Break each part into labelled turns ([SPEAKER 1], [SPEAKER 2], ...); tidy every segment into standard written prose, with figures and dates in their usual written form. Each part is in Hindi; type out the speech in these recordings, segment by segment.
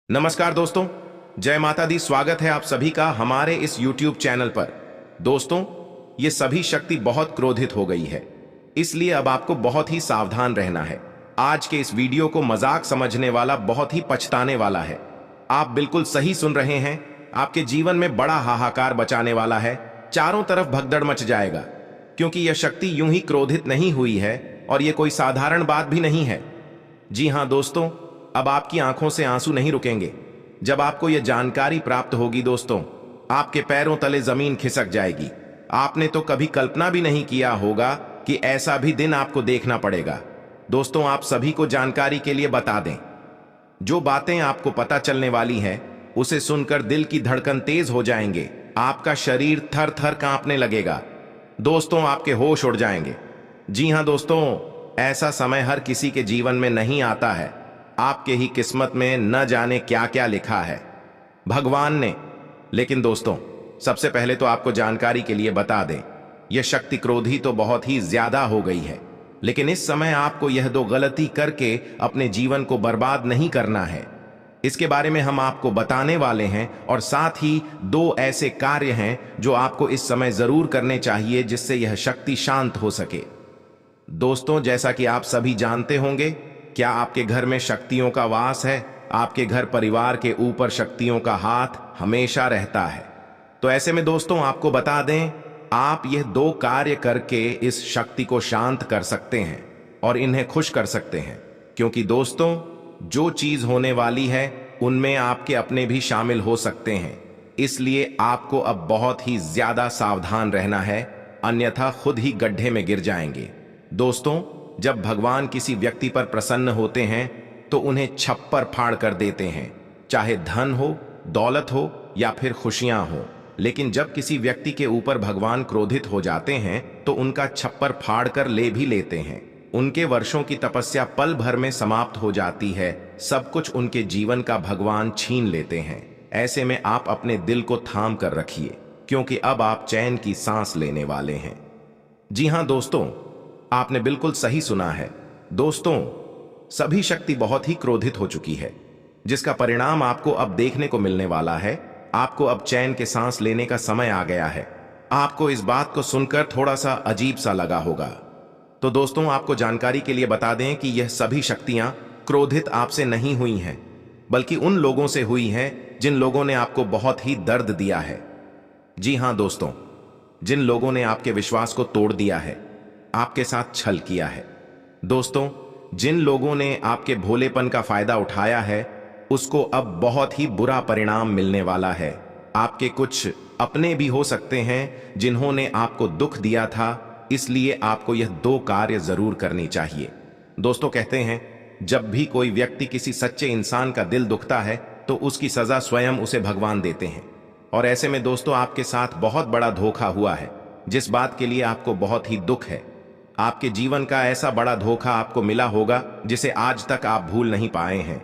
[SPEAKER 1] नमस्कार दोस्तों, जय माता दी। स्वागत है आप सभी का हमारे इस YouTube चैनल पर। दोस्तों, ये सभी शक्ति बहुत क्रोधित हो गई है, इसलिए अब आपको बहुत ही सावधान रहना है। आज के इस वीडियो को मजाक समझने वाला बहुत ही पछताने वाला है। आप बिल्कुल सही सुन रहे हैं, आपके जीवन में बड़ा हाहाकार बचाने वाला है। चारों तरफ भगदड़ मच जाएगा, क्योंकि यह शक्ति यूं ही क्रोधित नहीं हुई है और यह कोई साधारण बात भी नहीं है। जी हाँ दोस्तों, अब आपकी आंखों से आंसू नहीं रुकेंगे। जब आपको यह जानकारी प्राप्त होगी दोस्तों, आपके पैरों तले जमीन खिसक जाएगी। आपने तो कभी कल्पना भी नहीं किया होगा कि ऐसा भी दिन आपको देखना पड़ेगा। दोस्तों, आप सभी को जानकारी के लिए बता दें, जो बातें आपको पता चलने वाली है उसे सुनकर दिल की धड़कन तेज हो जाएंगे, आपका शरीर थर थर कांपने लगेगा। दोस्तों, आपके होश उड़ जाएंगे। जी हाँ दोस्तों, ऐसा समय हर किसी के जीवन में नहीं आता है। आपके ही किस्मत में न जाने क्या क्या लिखा है भगवान ने। लेकिन दोस्तों, सबसे पहले तो आपको जानकारी के लिए बता दें, यह शक्ति क्रोधी तो बहुत ही ज्यादा हो गई है, लेकिन इस समय आपको यह दो गलती करके अपने जीवन को बर्बाद नहीं करना है। इसके बारे में हम आपको बताने वाले हैं, और साथ ही दो ऐसे कार्य हैं जो आपको इस समय जरूर करने चाहिए, जिससे यह शक्ति शांत हो सके। दोस्तों, जैसा कि आप सभी जानते होंगे, क्या आपके घर में शक्तियों का वास है? आपके घर परिवार के ऊपर शक्तियों का हाथ हमेशा रहता है। तो ऐसे में दोस्तों, आपको बता दें, आप यह दो कार्य करके इस शक्ति को शांत कर सकते हैं और इन्हें खुश कर सकते हैं। क्योंकि दोस्तों, जो चीज होने वाली है उनमें आपके अपने भी शामिल हो सकते हैं। इसलिए आपको अब बहुत ही ज्यादा सावधान रहना है, अन्यथा खुद ही गड्ढे में गिर जाएंगे। दोस्तों, जब भगवान किसी व्यक्ति पर प्रसन्न होते हैं तो उन्हें छप्पर फाड़ कर देते हैं, चाहे धन हो, दौलत हो या फिर खुशियां हो। लेकिन जब किसी व्यक्ति के ऊपर भगवान क्रोधित हो जाते हैं तो उनका छप्पर फाड़ कर ले भी लेते हैं। उनके वर्षों की तपस्या पल भर में समाप्त हो जाती है। सब कुछ उनके जीवन का भगवान छीन लेते हैं। ऐसे में आप अपने दिल को थाम कर रखिए, क्योंकि अब आप चैन की सांस लेने वाले हैं। जी हां दोस्तों, आपने बिल्कुल सही सुना है। दोस्तों, सभी शक्ति बहुत ही क्रोधित हो चुकी है, जिसका परिणाम आपको अब देखने को मिलने वाला है। आपको अब चैन के सांस लेने का समय आ गया है। आपको इस बात को सुनकर थोड़ा सा अजीब सा लगा होगा। तो दोस्तों, आपको जानकारी के लिए बता दें कि यह सभी शक्तियां क्रोधित आपसे नहीं हुई हैं, बल्कि उन लोगों से हुई हैं जिन लोगों ने आपको बहुत ही दर्द दिया है। जी हां दोस्तों, जिन लोगों ने आपके विश्वास को तोड़ दिया है, आपके साथ छल किया है। दोस्तों, जिन लोगों ने आपके भोलेपन का फायदा उठाया है, उसको अब बहुत ही बुरा परिणाम मिलने वाला है। आपके कुछ अपने भी हो सकते हैं जिन्होंने आपको दुख दिया था, इसलिए आपको यह दो कार्य जरूर करनी चाहिए। दोस्तों, कहते हैं, जब भी कोई व्यक्ति किसी सच्चे इंसान का दिल दुखता है तो उसकी सजा स्वयं उसे भगवान देते हैं। और ऐसे में दोस्तों, आपके साथ बहुत बड़ा धोखा हुआ है, जिस बात के लिए आपको बहुत ही दुख है। आपके जीवन का ऐसा बड़ा धोखा आपको मिला होगा जिसे आज तक आप भूल नहीं पाए हैं।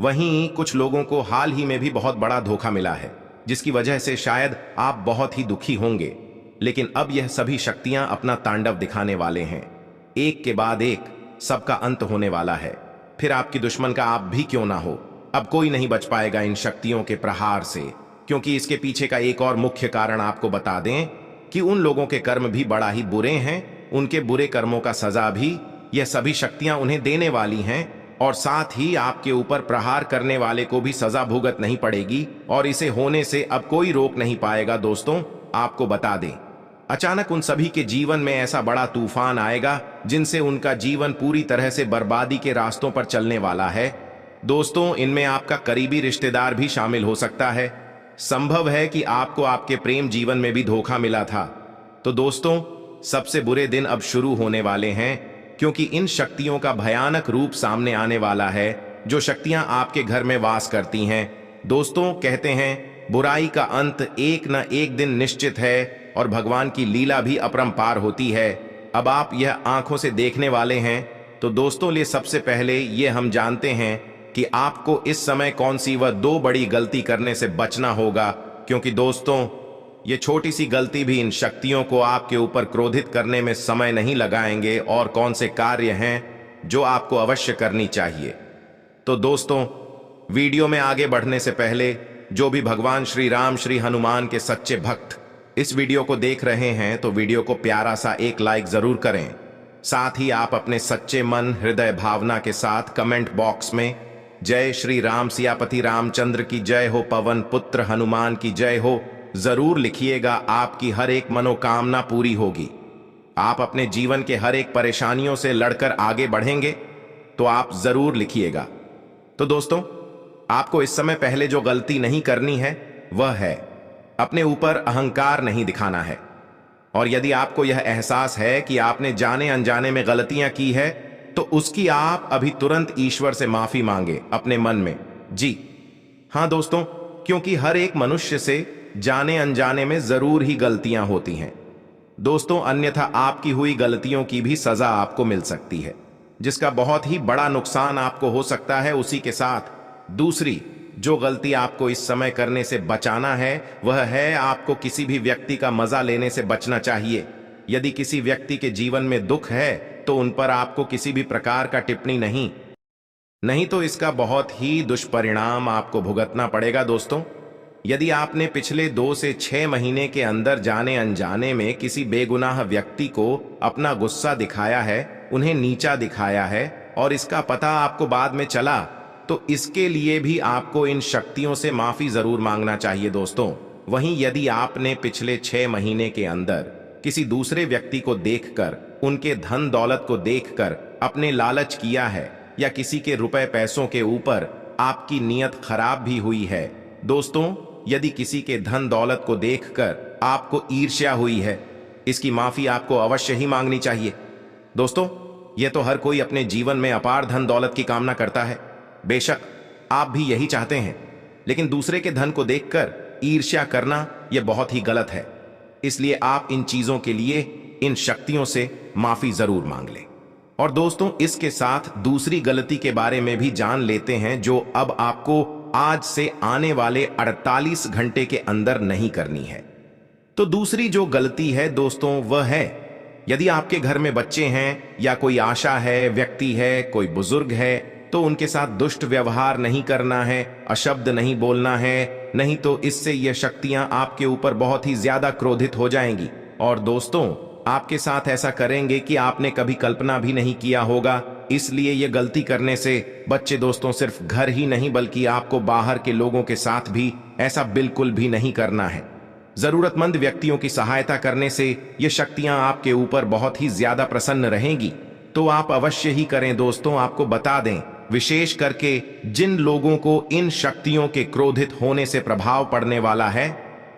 [SPEAKER 1] वहीं कुछ लोगों को हाल ही में भी बहुत बड़ा धोखा मिला है, जिसकी वजह से शायद आप बहुत ही दुखी होंगे। लेकिन अब यह सभी शक्तियां अपना तांडव दिखाने वाले हैं। एक के बाद एक सबका अंत होने वाला है। फिर आपकी दुश्मन का आप भी क्यों ना हो, अब कोई नहीं बच पाएगा इन शक्तियों के प्रहार से। क्योंकि इसके पीछे का एक और मुख्य कारण आपको बता दें कि उन लोगों के कर्म भी बड़ा ही बुरे हैं। उनके बुरे कर्मों का सजा भी यह सभी शक्तियां उन्हें देने वाली हैं, और साथ ही आपके ऊपर प्रहार करने वाले को भी सजा भुगत नहीं पड़ेगी, और इसे होने से अब कोई रोक नहीं पाएगा। दोस्तों, आपको बता दें, अचानक उन सभी के जीवन में ऐसा बड़ा तूफान आएगा जिनसे उनका जीवन पूरी तरह से बर्बादी के रास्तों पर चलने वाला है। दोस्तों, इनमें आपका करीबी रिश्तेदार भी शामिल हो सकता है। संभव है कि आपको आपके प्रेम जीवन में भी धोखा मिला था। तो दोस्तों, सबसे बुरे दिन अब शुरू होने वाले हैं, क्योंकि इन शक्तियों का भयानक रूप सामने आने वाला है, जो शक्तियां आपके घर में वास करती हैं। दोस्तों, कहते हैं, बुराई का अंत एक न एक दिन निश्चित है, और भगवान की लीला भी अपरंपार होती है। अब आप यह आंखों से देखने वाले हैं। तो दोस्तों, लिए सबसे पहले ये हम जानते हैं कि आपको इस समय कौन सी वह दो बड़ी गलती करने से बचना होगा, क्योंकि दोस्तों, ये छोटी सी गलती भी इन शक्तियों को आपके ऊपर क्रोधित करने में समय नहीं लगाएंगे। और कौन से कार्य हैं जो आपको अवश्य करनी चाहिए। तो दोस्तों, वीडियो में आगे बढ़ने से पहले जो भी भगवान श्री राम श्री हनुमान के सच्चे भक्त इस वीडियो को देख रहे हैं तो वीडियो को प्यारा सा एक लाइक जरूर करें। साथ ही आप अपने सच्चे मन हृदय भावना के साथ कमेंट बॉक्स में जय श्री राम सियापति रामचंद्र की जय हो, पवन पुत्र हनुमान की जय हो जरूर लिखिएगा। आपकी हर एक मनोकामना पूरी होगी। आप अपने जीवन के हर एक परेशानियों से लड़कर आगे बढ़ेंगे तो आप जरूर लिखिएगा। तो दोस्तों, आपको इस समय पहले जो गलती नहीं करनी है वह है अपने ऊपर अहंकार नहीं दिखाना है। और यदि आपको यह एहसास है कि आपने जाने अनजाने में गलतियां की है तो उसकी आप अभी तुरंत ईश्वर से माफी मांगे अपने मन में। जी हां दोस्तों, क्योंकि हर एक मनुष्य से जाने अनजाने में जरूर ही गलतियां होती हैं दोस्तों, अन्यथा आपकी हुई गलतियों की भी सजा आपको मिल सकती है, जिसका बहुत ही बड़ा नुकसान आपको हो सकता है। उसी के साथ दूसरी जो गलती आपको इस समय करने से बचाना है वह है आपको किसी भी व्यक्ति का मजा लेने से बचना चाहिए। यदि किसी व्यक्ति के जीवन में दुख है तो उन पर आपको किसी भी प्रकार का टिप्पणी नहीं तो इसका बहुत ही दुष्परिणाम आपको भुगतना पड़ेगा। दोस्तों, यदि आपने पिछले 2 से 6 महीने के अंदर जाने अनजाने में किसी बेगुनाह व्यक्ति को अपना गुस्सा दिखाया है, उन्हें नीचा दिखाया है और इसका पता आपको बाद में चला, तो इसके लिए भी आपको इन शक्तियों से माफी जरूर मांगना चाहिए दोस्तों। वहीं यदि आपने पिछले 6 महीने के अंदर किसी दूसरे व्यक्ति को देखकर, उनके धन दौलत को देखकर अपने लालच किया है या किसी के रुपए पैसों के ऊपर आपकी नीयत खराब भी हुई है, दोस्तों यदि किसी के धन दौलत को देखकर आपको ईर्ष्या हुई है, इसकी माफी आपको अवश्य ही मांगनी चाहिए। दोस्तों, यह तो हर कोई अपने जीवन में अपार धन दौलत की कामना करता है। बेशक आप भी यही चाहते हैं, लेकिन दूसरे के धन को देखकर ईर्ष्या करना यह बहुत ही गलत है। इसलिए आप इन चीजों के लिए इन शक्तियों से माफी जरूर मांग लें। और दोस्तों, इसके साथ दूसरी गलती के बारे में भी जान लेते हैं जो अब आपको आज से आने वाले 48 घंटे के अंदर नहीं करनी है। तो दूसरी जो गलती है दोस्तों वह है, यदि आपके घर में बच्चे हैं या कोई आशा है, व्यक्ति है, कोई बुजुर्ग है, तो उनके साथ दुष्ट व्यवहार नहीं करना है, अशब्द नहीं बोलना है, नहीं तो इससे यह शक्तियां आपके ऊपर बहुत ही ज्यादा क्रोधित हो जाएंगी और दोस्तों आपके साथ ऐसा करेंगे कि आपने कभी कल्पना भी नहीं किया होगा। इसलिए यह गलती करने से बच्चे दोस्तों सिर्फ घर ही नहीं बल्कि आपको बाहर के लोगों के साथ भी ऐसा बिल्कुल भी नहीं करना है। जरूरतमंद व्यक्तियों की सहायता करने से ये शक्तियां आपके ऊपर बहुत ही ज्यादा प्रसन्न रहेंगी, तो आप अवश्य ही करें। दोस्तों, आपको बता दें, विशेष करके जिन लोगों को इन शक्तियों के क्रोधित होने से प्रभाव पड़ने वाला है,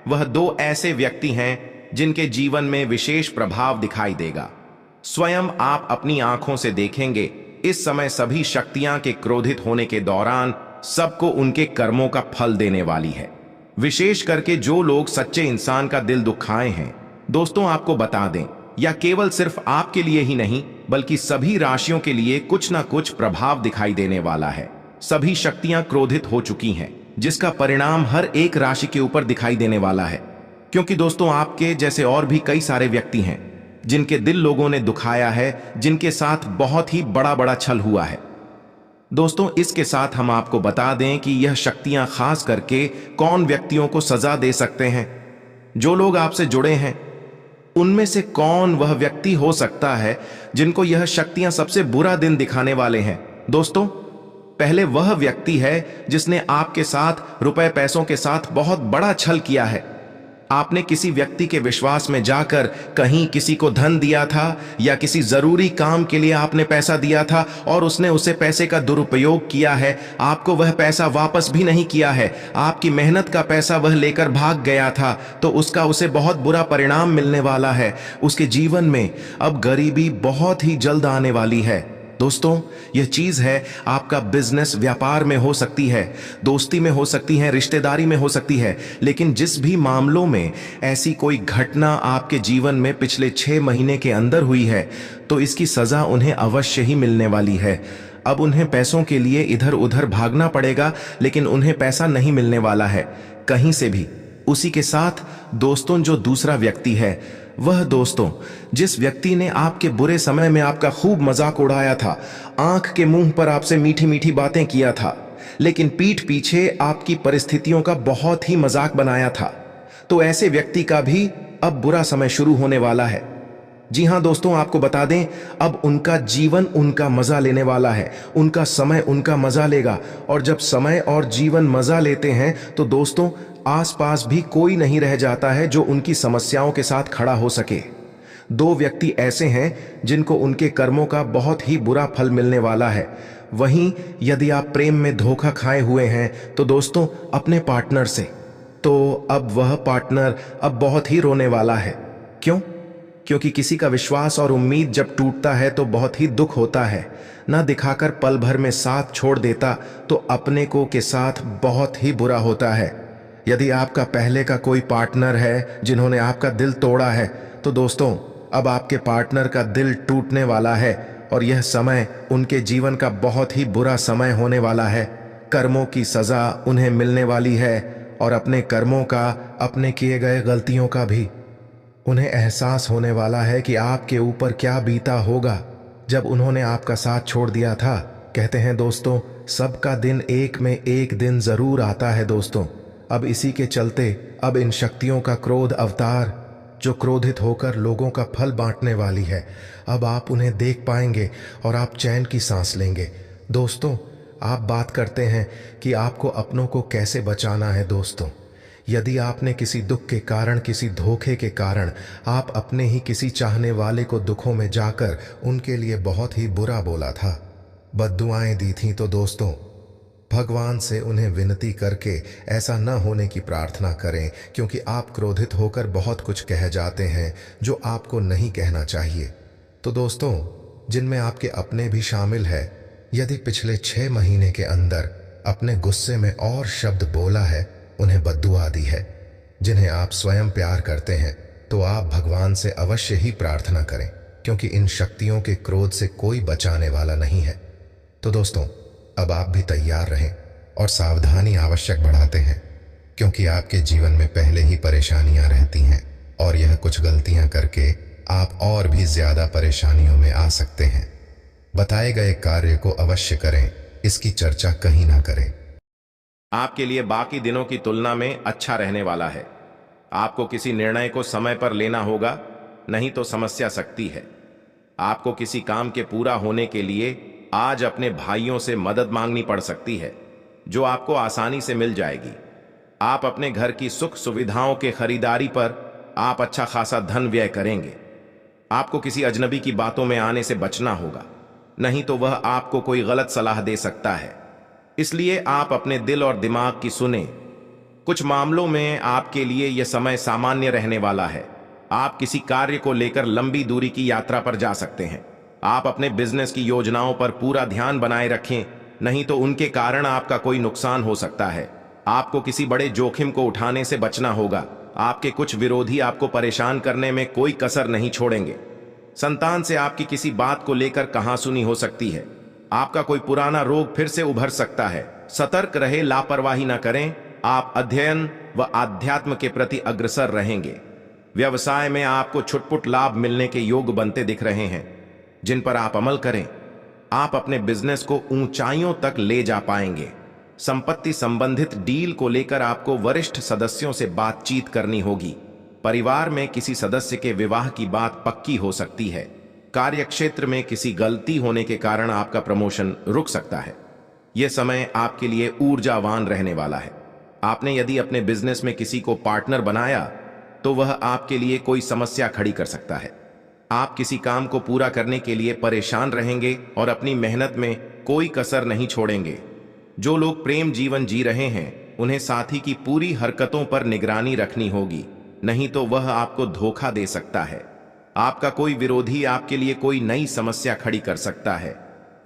[SPEAKER 1] वह 2 ऐसे व्यक्ति हैं जिनके जीवन में विशेष प्रभाव दिखाई देगा। स्वयं आप अपनी आंखों से देखेंगे, इस समय सभी शक्तियां के क्रोधित होने के दौरान सबको उनके कर्मों का फल देने वाली है। विशेष करके जो लोग सच्चे इंसान का दिल दुखाए हैं, दोस्तों आपको बता दें, या केवल सिर्फ आपके लिए ही नहीं बल्कि सभी राशियों के लिए कुछ ना कुछ प्रभाव दिखाई देने वाला है। सभी शक्तियां क्रोधित हो चुकी हैं, जिसका परिणाम हर एक राशि के ऊपर दिखाई देने वाला है। क्योंकि दोस्तों आपके जैसे और भी कई सारे व्यक्ति हैं जिनके दिल लोगों ने दुखाया है, जिनके साथ बहुत ही बड़ा छल हुआ है। दोस्तों, इसके साथ हम आपको बता दें कि यह शक्तियां खास करके कौन व्यक्तियों को सजा दे सकते हैं। जो लोग आपसे जुड़े हैं उनमें से कौन वह व्यक्ति हो सकता है जिनको यह शक्तियां सबसे बुरा दिन दिखाने वाले हैं। दोस्तों, पहले वह व्यक्ति है जिसने आपके साथ रुपए पैसों के साथ बहुत बड़ा छल किया है। आपने किसी व्यक्ति के विश्वास में जाकर कहीं किसी को धन दिया था या किसी जरूरी काम के लिए आपने पैसा दिया था और उसने उसे पैसे का दुरुपयोग किया है, आपको वह पैसा वापस भी नहीं किया है, आपकी मेहनत का पैसा वह लेकर भाग गया था, तो उसका उसे बहुत बुरा परिणाम मिलने वाला है। उसके जीवन में अब गरीबी बहुत ही जल्द आने वाली है। दोस्तों, यह चीज है आपका बिजनेस व्यापार में हो सकती है, दोस्ती में हो सकती है, रिश्तेदारी में हो सकती है, लेकिन जिस भी मामलों में ऐसी कोई घटना आपके जीवन में पिछले 6 महीने के अंदर हुई है, तो इसकी सजा उन्हें अवश्य ही मिलने वाली है। अब उन्हें पैसों के लिए इधर उधर भागना पड़ेगा, लेकिन उन्हें पैसा नहीं मिलने वाला है कहीं से भी। उसी के साथ दोस्तों, जो दूसरा व्यक्ति है, वह दोस्तों जिस व्यक्ति ने आपके बुरे समय में आपका खूब मजाक उड़ाया था, आंख के मुंह पर आपसे मीठी मीठी बातें किया था, लेकिन पीठ पीछे आपकी परिस्थितियों का बहुत ही मजाक बनाया था, तो ऐसे व्यक्ति का भी अब बुरा समय शुरू होने वाला है। जी हां दोस्तों, आपको बता दें, अब उनका जीवन उनका मजा लेने वाला है, उनका समय उनका मजा लेगा। और जब समय और जीवन मजा लेते हैं तो दोस्तों, आसपास भी कोई नहीं रह जाता है जो उनकी समस्याओं के साथ खड़ा हो सके। दो व्यक्ति ऐसे हैं जिनको उनके कर्मों का बहुत ही बुरा फल मिलने वाला है। वहीं यदि आप प्रेम में धोखा खाए हुए हैं तो दोस्तों, अपने पार्टनर से, तो अब वह पार्टनर अब बहुत ही रोने वाला है। क्यों? क्योंकि किसी का विश्वास और उम्मीद जब टूटता है तो बहुत ही दुख होता है। ना दिखाकर पल भर में साथ छोड़ देता तो अपने को के साथ बहुत ही बुरा होता है। यदि आपका पहले का कोई पार्टनर है जिन्होंने आपका दिल तोड़ा है, तो दोस्तों, अब आपके पार्टनर का दिल टूटने वाला है और यह समय उनके जीवन का बहुत ही बुरा समय होने वाला है। कर्मों की सजा उन्हें मिलने वाली है और अपने कर्मों का, अपने किए गए गलतियों का भी उन्हें एहसास होने वाला है कि आपके ऊपर क्या बीता होगा जब उन्होंने आपका साथ छोड़ दिया था। कहते हैं दोस्तों, सबका दिन एक में एक दिन जरूर आता है दोस्तों। अब इसी के चलते अब इन शक्तियों का क्रोध अवतार जो क्रोधित होकर लोगों का फल बांटने वाली है, अब आप उन्हें देख पाएंगे और आप चैन की सांस लेंगे। दोस्तों, आप बात करते हैं कि आपको अपनों को कैसे बचाना है। दोस्तों, यदि आपने किसी दुख के कारण, किसी धोखे के कारण आप अपने ही किसी चाहने वाले को दुखों में जाकर उनके लिए बहुत ही बुरा बोला था, बद्दुआएं दी थीं, तो दोस्तों, भगवान से उन्हें विनती करके ऐसा न होने की प्रार्थना करें, क्योंकि आप क्रोधित होकर बहुत कुछ कह जाते हैं जो आपको नहीं कहना चाहिए। तो दोस्तों, जिनमें आपके अपने भी शामिल है, यदि पिछले 6 महीने के अंदर अपने गुस्से में और शब्द बोला है, उन्हें बद्दुआ दी है, जिन्हें आप स्वयं प्यार करते हैं, तो आप भगवान से अवश्य ही प्रार्थना करें, क्योंकि इन शक्तियों के क्रोध से कोई बचाने वाला नहीं है। तो दोस्तों, अब आप भी तैयार रहें और सावधानी आवश्यक बढ़ाते हैं, क्योंकि आपके जीवन में पहले ही परेशानियां रहती हैं और यह कुछ गलतियां करके आप और भी ज्यादा परेशानियों में आ सकते हैं। बताए गए कार्य को अवश्य करें, इसकी चर्चा कहीं ना करें। आपके लिए बाकी दिनों की तुलना में अच्छा रहने वाला है। आपको किसी निर्णय को समय पर लेना होगा, नहीं तो समस्या सकती है। आपको किसी काम के पूरा होने के लिए आज अपने भाइयों से मदद मांगनी पड़ सकती है, जो आपको आसानी से मिल जाएगी। आप अपने घर की सुख सुविधाओं के खरीदारी पर आप अच्छा खासा धन व्यय करेंगे। आपको किसी अजनबी की बातों में आने से बचना होगा, नहीं तो वह आपको कोई गलत सलाह दे सकता है। इसलिए आप अपने दिल और दिमाग की सुने। कुछ मामलों में आपके लिए यह समय सामान्य रहने वाला है। आप किसी कार्य को लेकर लंबी दूरी की यात्रा पर जा सकते हैं। आप अपने बिजनेस की योजनाओं पर पूरा ध्यान बनाए रखें, नहीं तो उनके कारण आपका कोई नुकसान हो सकता है। आपको किसी बड़े जोखिम को उठाने से बचना होगा। आपके कुछ विरोधी आपको परेशान करने में कोई कसर नहीं छोड़ेंगे। संतान से आपकी किसी बात को लेकर कहासुनी हो सकती है। आपका कोई पुराना रोग फिर से उभर सकता है। सतर्क रहे, लापरवाही न करें। आप अध्ययन व आध्यात्म के प्रति अग्रसर रहेंगे। व्यवसाय में आपको छुटपुट लाभ मिलने के योग बनते दिख रहे हैं, जिन पर आप अमल करें। आप अपने बिजनेस को ऊंचाइयों तक ले जा पाएंगे। संपत्ति संबंधित डील को लेकर आपको वरिष्ठ सदस्यों से बातचीत करनी होगी। परिवार में किसी सदस्य के विवाह की बात पक्की हो सकती है। कार्यक्षेत्र में किसी गलती होने के कारण आपका प्रमोशन रुक सकता है। यह समय आपके लिए ऊर्जावान रहने वाला है। आपने यदि अपने बिजनेस में किसी को पार्टनर बनाया तो वह आपके लिए कोई समस्या खड़ी कर सकता है। आप किसी काम को पूरा करने के लिए परेशान रहेंगे और अपनी मेहनत में कोई कसर नहीं छोड़ेंगे। जो लोग प्रेम जीवन जी रहे हैं, उन्हें साथी की पूरी हरकतों पर निगरानी रखनी होगी, नहीं तो वह आपको धोखा दे सकता है। आपका कोई विरोधी आपके लिए कोई नई समस्या खड़ी कर सकता है।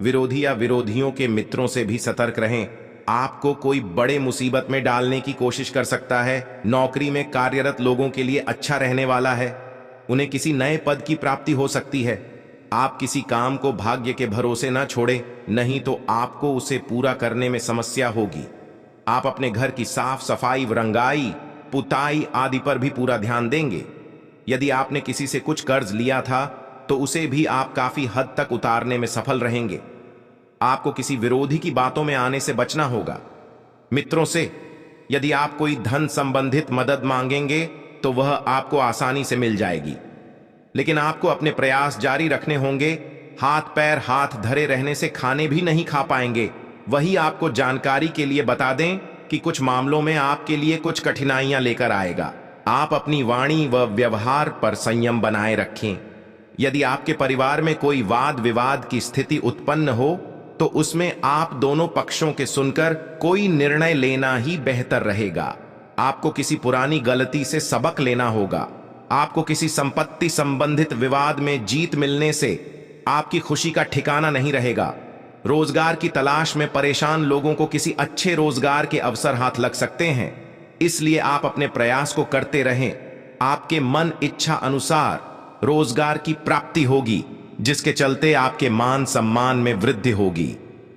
[SPEAKER 1] विरोधी या विरोधियों के मित्रों से भी सतर्क रहें। आपको कोई बड़े मुसीबत में डालने की कोशिश कर सकता है। नौकरी में कार्यरत लोगों के लिए अच्छा रहने वाला है। उन्हें किसी नए पद की प्राप्ति हो सकती है। आप किसी काम को भाग्य के भरोसे न छोड़ें, नहीं तो आपको उसे पूरा करने में समस्या होगी। आप अपने घर की साफ सफाई, रंगाई, पुताई आदि पर भी पूरा ध्यान देंगे। यदि आपने किसी से कुछ कर्ज लिया था तो उसे भी आप काफी हद तक उतारने में सफल रहेंगे। आपको किसी विरोधी की बातों में आने से बचना होगा। मित्रों से यदि आप कोई धन संबंधित मदद मांगेंगे तो वह आपको आसानी से मिल जाएगी, लेकिन आपको अपने प्रयास जारी रखने होंगे। हाथ पैर हाथ धरे रहने से खाने भी नहीं खा पाएंगे। वही आपको जानकारी के लिए बता दें कि कुछ मामलों में आपके लिए कुछ कठिनाइयां लेकर आएगा। आप अपनी वाणी व व्यवहार पर संयम बनाए रखें। यदि आपके परिवार में कोई वाद विवाद की स्थिति उत्पन्न हो तो उसमें आप दोनों पक्षों के सुनकर कोई निर्णय लेना ही बेहतर रहेगा। आपको किसी पुरानी गलती से सबक लेना होगा। आपको किसी संपत्ति संबंधित विवाद में जीत मिलने से आपकी खुशी का ठिकाना नहीं रहेगा। रोजगार की तलाश में परेशान लोगों को किसी अच्छे रोजगार के अवसर हाथ लग सकते हैं, इसलिए आप अपने प्रयास को करते रहें। आपके मन इच्छा अनुसार रोजगार की प्राप्ति होगी, जिसके चलते आपके मान सम्मान में वृद्धि होगी।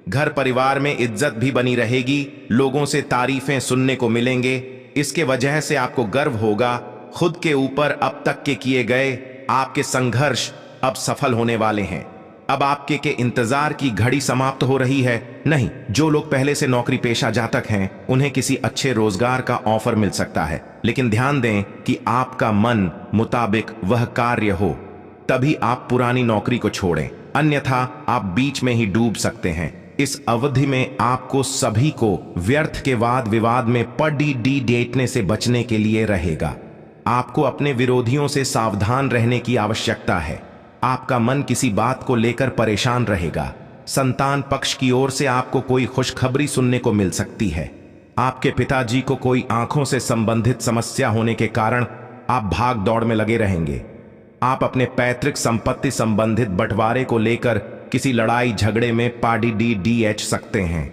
[SPEAKER 1] घर परिवार में इज्जत भी बनी रहेगी। लोगों से तारीफें सुनने को मिलेंगे। इसके वजह से आपको गर्व होगा। खुद के ऊपर अब तक के किए गए आपके संघर्ष अब सफल होने वाले हैं। अब आपके के इंतजार की घड़ी समाप्त हो रही है। नहीं, जो लोग पहले से नौकरी पेशा जातक हैं उन्हें किसी अच्छे रोजगार का ऑफर मिल सकता है, लेकिन ध्यान दें कि आपका मन मुताबिक वह कार्य हो, तभी आप पुरानी नौकरी को छोड़ें, अन्यथा आप बीच में ही डूब सकते हैं। इस अवधि में आपको सभी को व्यर्थ के वाद विवाद में पड़ी डेटने से बचने के लिए रहेगा। आपको अपने विरोधियों से सावधान रहने की आवश्यकता है। आपका मन किसी बात को लेकर परेशान रहेगा। संतान पक्ष की ओर से आपको कोई खुशखबरी सुनने को मिल सकती है। आपके पिताजी को कोई आंखों से संबंधित समस्या होने के कारण आप भाग दौड़ में लगे रहेंगे। आप अपने पैतृक संपत्ति संबंधित बंटवारे को लेकर किसी लड़ाई झगड़े में पड़ सकते हैं।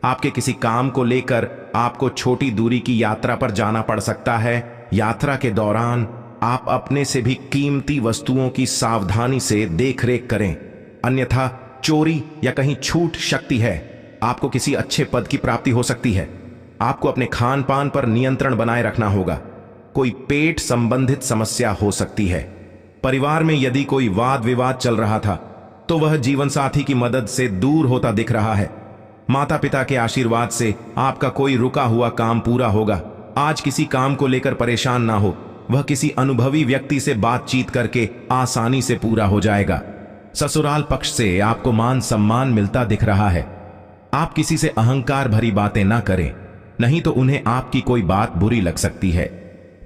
[SPEAKER 1] आपके किसी काम को लेकर आपको छोटी दूरी की यात्रा पर जाना पड़ सकता है। यात्रा के दौरान आप अपने से भी कीमती वस्तुओं की सावधानी से देखरेख करें, अन्यथा चोरी या कहीं छूट सकती है। आपको किसी अच्छे पद की प्राप्ति हो सकती है। आपको अपने खान पान पर नियंत्रण बनाए रखना होगा। कोई पेट संबंधित समस्या हो सकती है। परिवार में यदि कोई वाद विवाद चल रहा था तो वह जीवन साथी की मदद से दूर होता दिख रहा है। माता पिता के आशीर्वाद से आपका कोई रुका हुआ काम पूरा होगा। आज किसी काम को लेकर परेशान ना हो, वह किसी अनुभवी व्यक्ति से बातचीत करके आसानी से पूरा हो जाएगा। ससुराल पक्ष से आपको मान सम्मान मिलता दिख रहा है। आप किसी से अहंकार भरी बातें ना करें, नहीं तो उन्हें आपकी कोई बात बुरी लग सकती है।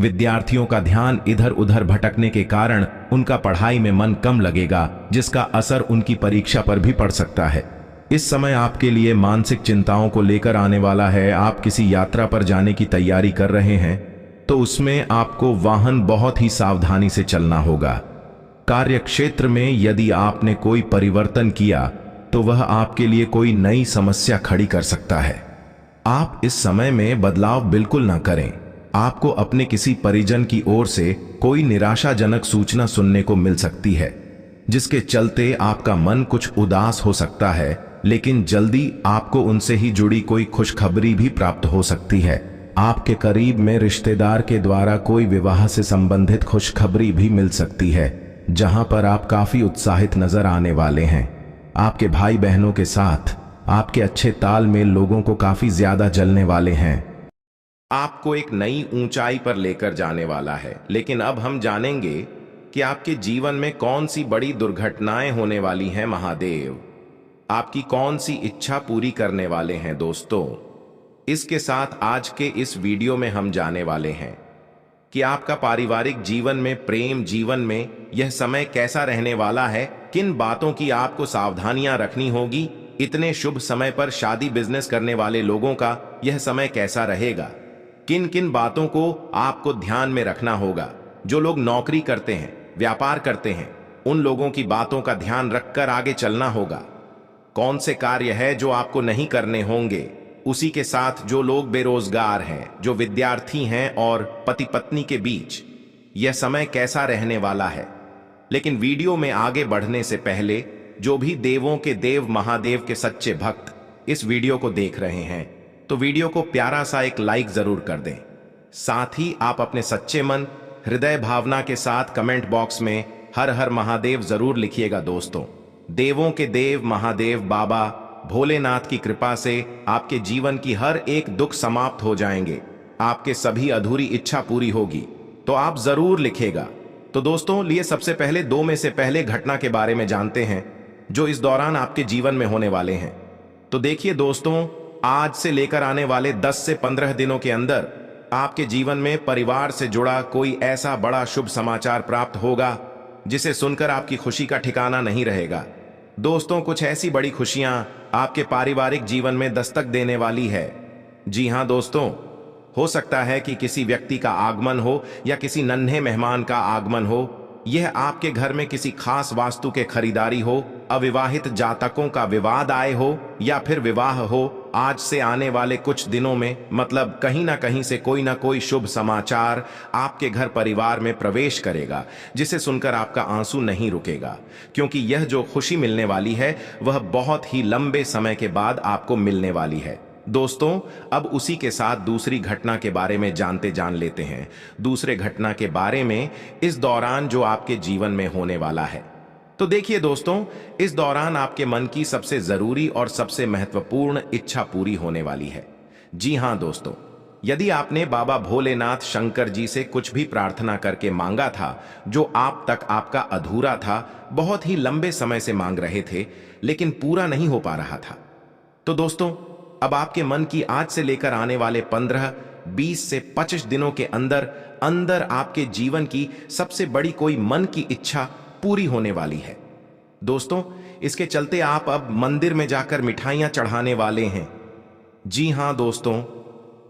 [SPEAKER 1] विद्यार्थियों का ध्यान इधर उधर भटकने के कारण उनका पढ़ाई में मन कम लगेगा, जिसका असर उनकी परीक्षा पर भी पड़ सकता है। इस समय आपके लिए मानसिक चिंताओं को लेकर आने वाला है। आप किसी यात्रा पर जाने की तैयारी कर रहे हैं तो उसमें आपको वाहन बहुत ही सावधानी से चलना होगा। कार्य क्षेत्र में यदि आपने कोई परिवर्तन किया तो वह आपके लिए कोई नई समस्या खड़ी कर सकता है। आप इस समय में बदलाव बिल्कुल ना करें। आपको अपने किसी परिजन की ओर से कोई निराशाजनक सूचना सुनने को मिल सकती है, जिसके चलते आपका मन कुछ उदास हो सकता है, लेकिन जल्दी आपको उनसे ही जुड़ी कोई खुशखबरी भी प्राप्त हो सकती है। आपके करीब में रिश्तेदार के द्वारा कोई विवाह से संबंधित खुशखबरी भी मिल सकती है, जहां पर आप काफी उत्साहित नजर आने वाले हैं। आपके भाई बहनों के साथ आपके अच्छे तालमेल लोगों को काफी ज्यादा जलने वाले हैं। आपको एक नई ऊंचाई पर लेकर जाने वाला है, लेकिन अब हम जानेंगे कि आपके जीवन में कौन सी बड़ी दुर्घटनाएं होने वाली हैं। महादेव आपकी कौन सी इच्छा पूरी करने वाले हैं। दोस्तों, इसके साथ आज के इस वीडियो में हम जाने वाले हैं कि आपका पारिवारिक जीवन में, प्रेम जीवन में यह समय कैसा रहने वाला है, किन बातों की आपको सावधानियां रखनी होगी। इतने शुभ समय पर शादी बिजनेस करने वाले लोगों का यह समय कैसा रहेगा, किन किन बातों को आपको ध्यान में रखना होगा। जो लोग नौकरी करते हैं, व्यापार करते हैं, उन लोगों की बातों का ध्यान रखकर आगे चलना होगा। कौन से कार्य है जो आपको नहीं करने होंगे। उसी के साथ जो लोग बेरोजगार हैं, जो विद्यार्थी हैं और पति पत्नी के बीच यह समय कैसा रहने वाला है। लेकिन वीडियो में आगे बढ़ने से पहले जो भी देवों के देव महादेव के सच्चे भक्त इस वीडियो को देख रहे हैं तो वीडियो को प्यारा सा एक लाइक जरूर कर दें। साथ ही आप अपने सच्चे मन, हृदय भावना के साथ कमेंट बॉक्स में हर हर महादेव जरूर लिखिएगा। दोस्तों, देवों के देव महादेव बाबा भोलेनाथ की कृपा से आपके जीवन की हर एक दुख समाप्त हो जाएंगे, आपके सभी अधूरी इच्छा पूरी होगी। तो आप जरूर लिखेगा। तो दोस्तों, लिए सबसे पहले 2 में से पहले घटना के बारे में जानते हैं जो इस दौरान आपके जीवन में होने वाले हैं। तो देखिए दोस्तों, आज से लेकर आने वाले 10 से 15 दिनों के अंदर आपके जीवन में परिवार से जुड़ा कोई ऐसा बड़ा शुभ समाचार प्राप्त होगा जिसे सुनकर आपकी खुशी का ठिकाना नहीं रहेगा। दोस्तों, कुछ ऐसी बड़ी खुशियां आपके पारिवारिक जीवन में दस्तक देने वाली है। जी हां दोस्तों, हो सकता है कि किसी व्यक्ति का आगमन हो या किसी नन्हे मेहमान का आगमन हो। यह आपके घर में किसी खास वास्तु के खरीदारी हो, अविवाहित जातकों का विवाद आए हो या फिर विवाह हो। आज से आने वाले कुछ दिनों में मतलब कहीं ना कहीं से कोई ना कोई शुभ समाचार आपके घर परिवार में प्रवेश करेगा, जिसे सुनकर आपका आंसू नहीं रुकेगा, क्योंकि यह जो खुशी मिलने वाली है वह बहुत ही लंबे समय के बाद आपको मिलने वाली है। दोस्तों, अब उसी के साथ दूसरी घटना के बारे में जान लेते हैं। दूसरे घटना के बारे में इस दौरान जो आपके जीवन में होने वाला है। तो देखिए दोस्तों, इस दौरान आपके मन की सबसे जरूरी और सबसे महत्वपूर्ण इच्छा पूरी होने वाली है। जी हां दोस्तों, यदि आपने बाबा भोलेनाथ शंकर जी से कुछ भी प्रार्थना करके मांगा था जो आप तक आपका अधूरा था, बहुत ही लंबे समय से मांग रहे थे लेकिन पूरा नहीं हो पा रहा था, तो दोस्तों अब आपके मन की आज से लेकर आने वाले 15, 20 से 25 दिनों के अंदर अंदर आपके जीवन की सबसे बड़ी कोई मन की इच्छा पूरी होने वाली है। दोस्तों, इसके चलते आप अब मंदिर में जाकर मिठाइयां चढ़ाने वाले हैं। जी हां दोस्तों,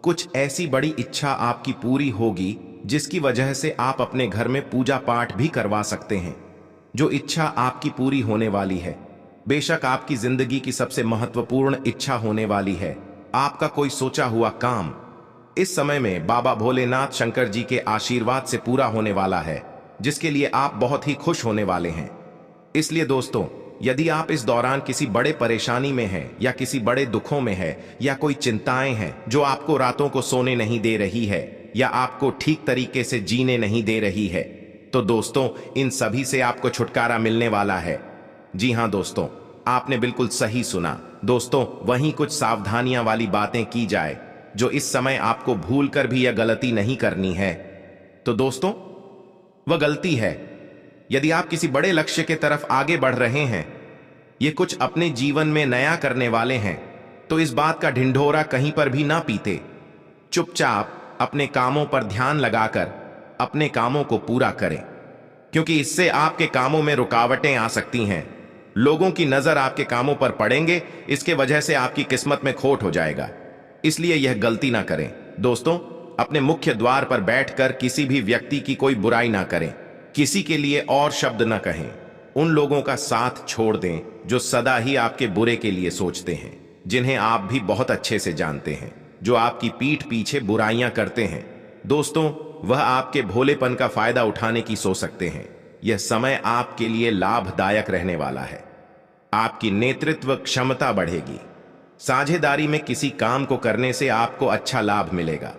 [SPEAKER 1] कुछ ऐसी बड़ी इच्छा आपकी पूरी होगी जिसकी वजह से आप अपने घर में पूजा पाठ भी करवा सकते हैं। जो इच्छा आपकी पूरी होने वाली है बेशक आपकी जिंदगी की सबसे महत्वपूर्ण इच्छा होने वाली है, आपका कोई सोचा हुआ काम इस समय में बाबा भोलेनाथ शंकर जी के आशीर्वाद से पूरा होने वाला है, जिसके लिए आप बहुत ही खुश होने वाले हैं। इसलिए दोस्तों, यदि आप इस दौरान किसी बड़े परेशानी में हैं या किसी बड़े दुखों में है या कोई चिंताएं हैं जो आपको रातों को सोने नहीं दे रही है या आपको ठीक तरीके से जीने नहीं दे रही है, तो दोस्तों इन सभी से आपको छुटकारा मिलने वाला है। जी हां दोस्तों, आपने बिल्कुल सही सुना। दोस्तों, वहीं कुछ सावधानियां वाली बातें की जाए जो इस समय आपको भूलकर भी यह गलती नहीं करनी है। तो दोस्तों, वह गलती है यदि आप किसी बड़े लक्ष्य के तरफ आगे बढ़ रहे हैं, ये कुछ अपने जीवन में नया करने वाले हैं, तो इस बात का ढिंढोरा कहीं पर भी ना पीते। चुपचाप अपने कामों पर ध्यान लगाकर अपने कामों को पूरा करें, क्योंकि इससे आपके कामों में रुकावटें आ सकती हैं। लोगों की नजर आपके कामों पर पड़ेंगे, इसके वजह से आपकी किस्मत में खोट हो जाएगा। इसलिए यह गलती ना करें। दोस्तों, अपने मुख्य द्वार पर बैठकर किसी भी व्यक्ति की कोई बुराई ना करें, किसी के लिए और शब्द न कहें। उन लोगों का साथ छोड़ दें जो सदा ही आपके बुरे के लिए सोचते हैं, जिन्हें आप भी बहुत अच्छे से जानते हैं, जो आपकी पीठ पीछे बुराइयां करते हैं। दोस्तों, वह आपके भोलेपन का फायदा उठाने की सोच सकते हैं। यह समय आपके लिए लाभदायक रहने वाला है। आपकी नेतृत्व क्षमता बढ़ेगी। साझेदारी में किसी काम को करने से आपको अच्छा लाभ मिलेगा।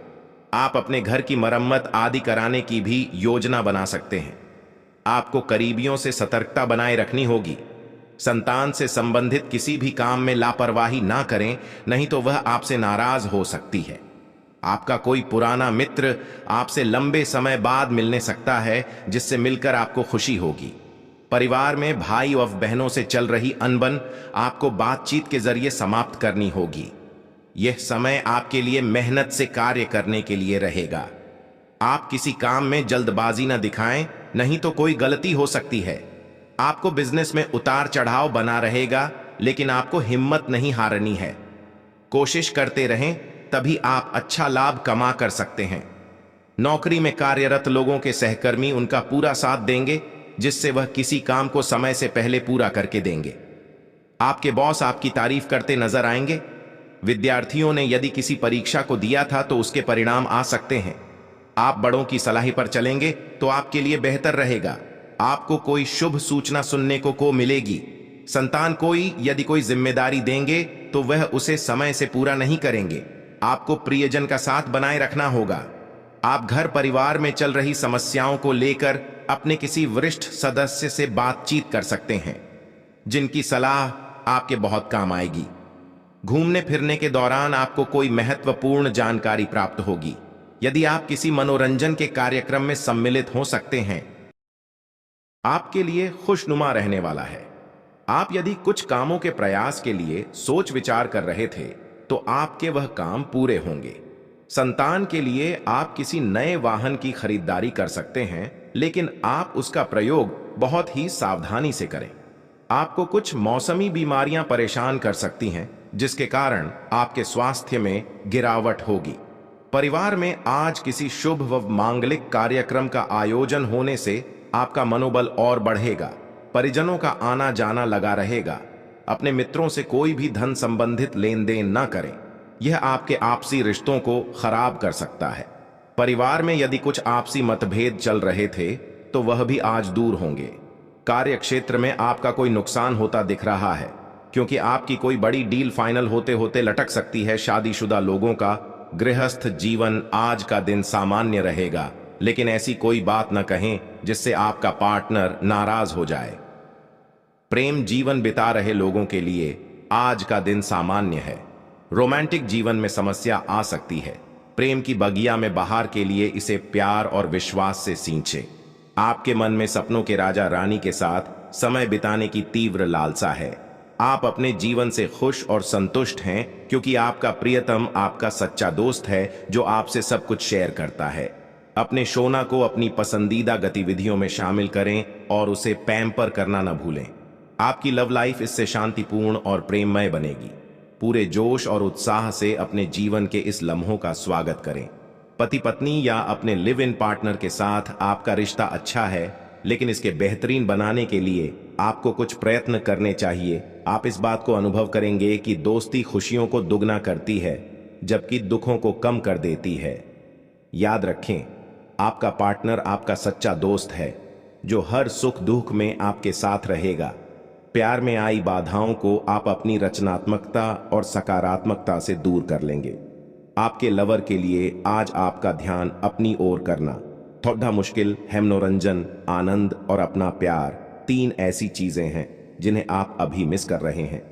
[SPEAKER 1] आप अपने घर की मरम्मत आदि कराने की भी योजना बना सकते हैं। आपको करीबियों से सतर्कता बनाए रखनी होगी। संतान से संबंधित किसी भी काम में लापरवाही ना करें, नहीं तो वह आपसे नाराज हो सकती है। आपका कोई पुराना मित्र आपसे लंबे समय बाद मिलने सकता है, जिससे मिलकर आपको खुशी होगी। परिवार में भाई और बहनों से चल रही अनबन आपको बातचीत के जरिए समाप्त करनी होगी। यह समय आपके लिए मेहनत से कार्य करने के लिए रहेगा। आप किसी काम में जल्दबाजी न दिखाएं, नहीं तो कोई गलती हो सकती है। आपको बिजनेस में उतार चढ़ाव बना रहेगा, लेकिन आपको हिम्मत नहीं हारनी है। कोशिश करते रहें, तभी आप अच्छा लाभ कमा कर सकते हैं। नौकरी में कार्यरत लोगों के सहकर्मी उनका पूरा साथ देंगे, जिससे वह किसी काम को समय से पहले पूरा करके देंगे। आपके बॉस आपकी तारीफ करते नजर आएंगे। विद्यार्थियों ने यदि किसी परीक्षा को दिया था तो उसके परिणाम आ सकते हैं। आप बड़ों की सलाह पर चलेंगे तो आपके लिए बेहतर रहेगा। आपको कोई शुभ सूचना सुनने को मिलेगी। संतान कोई यदि कोई जिम्मेदारी देंगे तो वह उसे समय से पूरा नहीं करेंगे। आपको प्रियजन का साथ बनाए रखना होगा। आप घर परिवार में चल रही समस्याओं को लेकर अपने किसी वरिष्ठ सदस्य से बातचीत कर सकते हैं, जिनकी सलाह आपके बहुत काम आएगी। घूमने फिरने के दौरान आपको कोई महत्वपूर्ण जानकारी प्राप्त होगी। यदि आप किसी मनोरंजन के कार्यक्रम में सम्मिलित हो सकते हैं, आपके लिए खुशनुमा रहने वाला है। आप यदि कुछ कामों के प्रयास के लिए सोच विचार कर रहे थे, तो आपके वह काम पूरे होंगे। संतान के लिए आप किसी नए वाहन की खरीदारी कर सकते हैं, लेकिन आप उसका प्रयोग बहुत ही सावधानी से करें। आपको कुछ मौसमी बीमारियां परेशान कर सकती हैं, जिसके कारण आपके स्वास्थ्य में गिरावट होगी। परिवार में आज किसी शुभ व मांगलिक कार्यक्रम का आयोजन होने से आपका मनोबल और बढ़ेगा। परिजनों का आना जाना लगा रहेगा। अपने मित्रों से कोई भी धन संबंधित लेन देन न करें, यह आपके आपसी रिश्तों को खराब कर सकता है। परिवार में यदि कुछ आपसी मतभेद चल रहे थे, तो वह भी आज दूर होंगे। कार्य क्षेत्र में आपका कोई नुकसान होता दिख रहा है, क्योंकि आपकी कोई बड़ी डील फाइनल होते होते लटक सकती है। शादीशुदा लोगों का गृहस्थ जीवन आज का दिन सामान्य रहेगा, लेकिन ऐसी कोई बात न कहें जिससे आपका पार्टनर नाराज हो जाए। प्रेम जीवन बिता रहे लोगों के लिए आज का दिन सामान्य है। रोमांटिक जीवन में समस्या आ सकती है। प्रेम की बगिया में बहार के लिए इसे प्यार और विश्वास से सींचें। आपके मन में सपनों के राजा रानी के साथ समय बिताने की तीव्र लालसा है। आप अपने जीवन से खुश और संतुष्ट हैं, क्योंकि आपका प्रियतम आपका सच्चा दोस्त है जो आपसे सब कुछ शेयर करता है। अपने शोना को अपनी पसंदीदा गतिविधियों में शामिल करें और उसे पैम्पर करना न भूलें। आपकी लव लाइफ इससे शांतिपूर्ण और प्रेममय बनेगी। पूरे जोश और उत्साह से अपने जीवन के इस लम्हों का स्वागत करें। पति पत्नी या अपने लिव इन पार्टनर के साथ आपका रिश्ता अच्छा है, लेकिन इसके बेहतरीन बनाने के लिए आपको कुछ प्रयत्न करने चाहिए। आप इस बात को अनुभव करेंगे कि दोस्ती खुशियों को दुगना करती है, जबकि दुखों को कम कर देती है। याद रखें, आपका पार्टनर आपका सच्चा दोस्त है, जो हर सुख दुख में आपके साथ रहेगा। प्यार में आई बाधाओं को आप अपनी रचनात्मकता और सकारात्मकता से दूर कर लेंगे। आपके लवर के लिए आज आपका ध्यान अपनी ओर करना थोड़ा मुश्किल है। मनोरंजन, आनंद और अपना प्यार, 3 ऐसी चीजें हैं जिन्हें आप अभी मिस कर रहे हैं।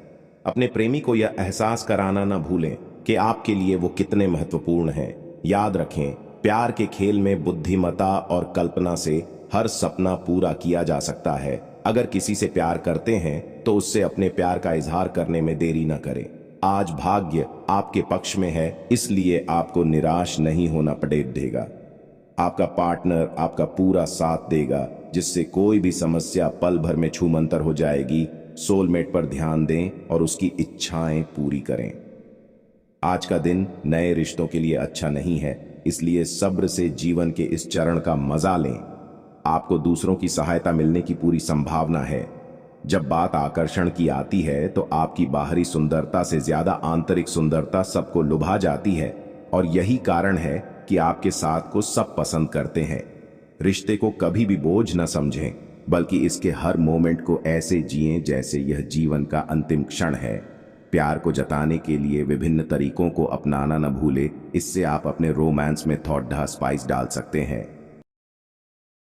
[SPEAKER 1] अपने प्रेमी को यह एहसास कराना न भूलें कि आपके लिए वो कितने महत्वपूर्ण हैं। याद रखें, प्यार के खेल में बुद्धिमत्ता और कल्पना से हर सपना पूरा किया जा सकता है। अगर किसी से प्यार करते हैं तो उससे अपने प्यार का इजहार करने में देरी न करें। आज भाग्य आपके पक्ष में है, इसलिए आपको निराश नहीं होना पड़ेगा। आपका पार्टनर आपका पूरा साथ देगा, जिससे कोई भी समस्या पल भर में छूमंतर हो जाएगी। सोलमेट पर ध्यान दें और उसकी इच्छाएं पूरी करें। आज का दिन नए रिश्तों के लिए अच्छा नहीं है, इसलिए सब्र से जीवन के इस चरण का मजा लें। आपको दूसरों की सहायता मिलने की पूरी संभावना है। जब बात आकर्षण की आती है, तो आपकी बाहरी सुंदरता से ज्यादा आंतरिक सुंदरता सबको लुभा जाती है, और यही कारण है कि आपके साथ को सब पसंद करते हैं। रिश्ते को कभी भी बोझ न समझें, बल्कि इसके हर मोमेंट को ऐसे जिएं जैसे यह जीवन का अंतिम क्षण है। प्यार को जताने के लिए विभिन्न तरीकों को अपनाना न भूलें। इससे आप अपने रोमांस में थोड़ा स्पाइस डाल सकते हैं।